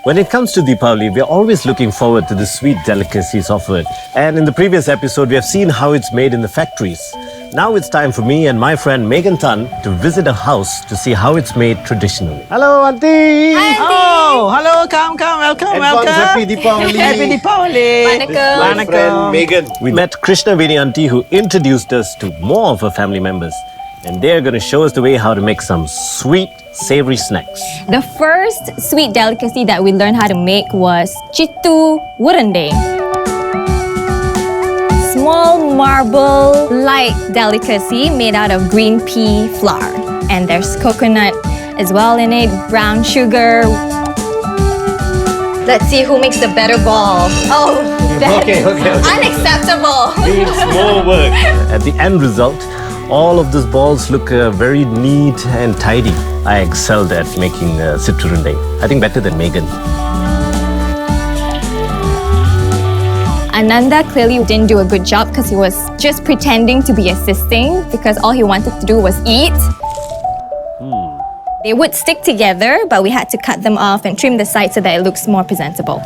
When it comes to Deepavali, we're always looking forward to the sweet delicacies offered. And in the previous episode, we have seen how it's made in the factories. Now it's time for me and my friend Megan Tan to visit a house to see how it's made traditionally. Hello, Auntie! Hi, Auntie! Oh, hello, come, welcome, Advance Happy Deepavali! Happy Deepavali! My friend Megan. We met Krishna Veni Auntie, who introduced us to more of her family members. And they're going to show us the way how to make some sweet, savory snacks. The first sweet delicacy that we learned how to make was Chittu Wurundeng. Small marble-like delicacy made out of green pea flour. And there's coconut as well in it, brown sugar. Let's see who makes the better ball. Oh, that's Okay. unacceptable. Needs more work. At the end result, all of these balls look very neat and tidy. I excelled at making Chittu. I think better than Megan. Ananda clearly didn't do a good job because he was just pretending to be assisting because all he wanted to do was eat. They would stick together, but we had to cut them off and trim the sides so that it looks more presentable.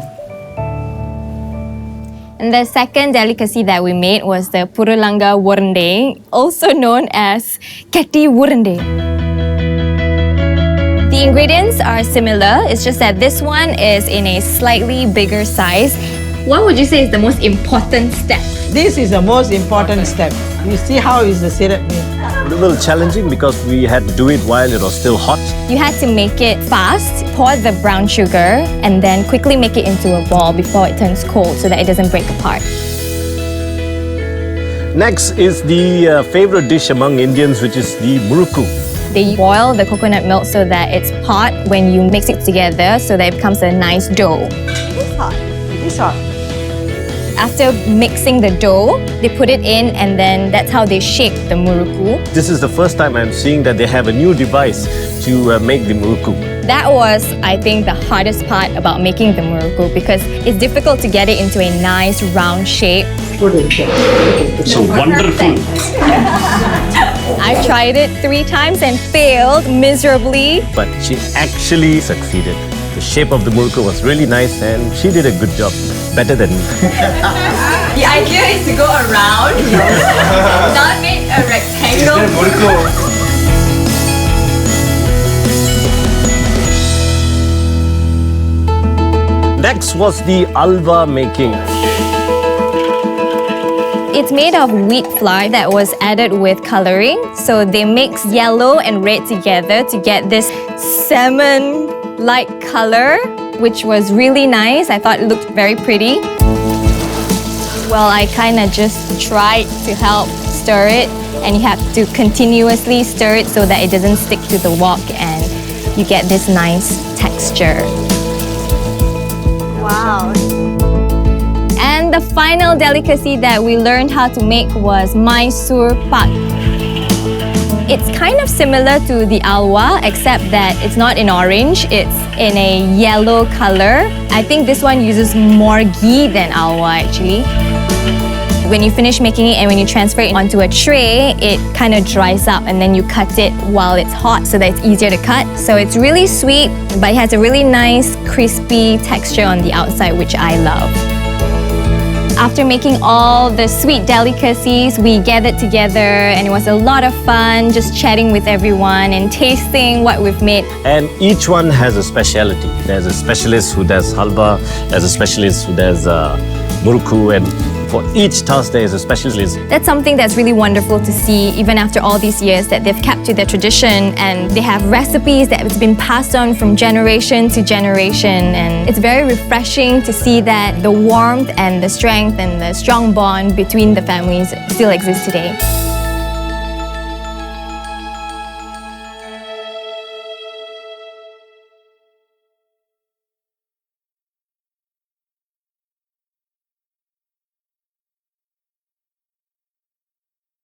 And the second delicacy that we made was the Purulanga Wurundeng, also known as Keti Wurundeng. The ingredients are similar, it's just that this one is in a slightly bigger size. What would you say is the most important step? This is the most important step. You see how is the syrup made? A little challenging because we had to do it while it was still hot. You had to make it fast, pour the brown sugar, and then quickly make it into a ball before it turns cold so that it doesn't break apart. Next is the favorite dish among Indians, which is the Murukku. They boil the coconut milk so that it's hot when you mix it together so that it becomes a nice dough. It's hot. It is hot. After mixing the dough, they put it in and then that's how they shape the Murukku. This is the first time I'm seeing that they have a new device to make the Murukku. That was, I think, the hardest part about making the Murukku because it's difficult to get it into a nice round shape. So wonderful. I tried it 3 times and failed miserably. But she actually succeeded. The shape of the Murukku was really nice and she did a good job. Better than me. The idea is to go around, not make a rectangle. Next was the Halwa making. It's made of wheat flour that was added with coloring. So they mix yellow and red together to get this salmon-like color, which was really nice. I thought it looked very pretty. Well, I kind of just tried to help stir it, and you have to continuously stir it so that it doesn't stick to the wok and you get this nice texture. Wow. And the final delicacy that we learned how to make was Mysore Pak. It's kind of similar to the Halwa, except that it's not in orange, it's in a yellow color. I think this one uses more ghee than Halwa actually. When you finish making it and when you transfer it onto a tray, it kind of dries up and then you cut it while it's hot so that it's easier to cut. So it's really sweet, but it has a really nice crispy texture on the outside, which I love. After making all the sweet delicacies, we gathered together and it was a lot of fun just chatting with everyone and tasting what we've made. And each one has a specialty. There's a specialist who does halwa, there's a specialist who does Murukku, and for each task there is a specialist. That's something that's really wonderful to see even after all these years that they've kept to their tradition and they have recipes that have been passed on from generation to generation, and it's very refreshing to see that the warmth and the strength and the strong bond between the families still exists today.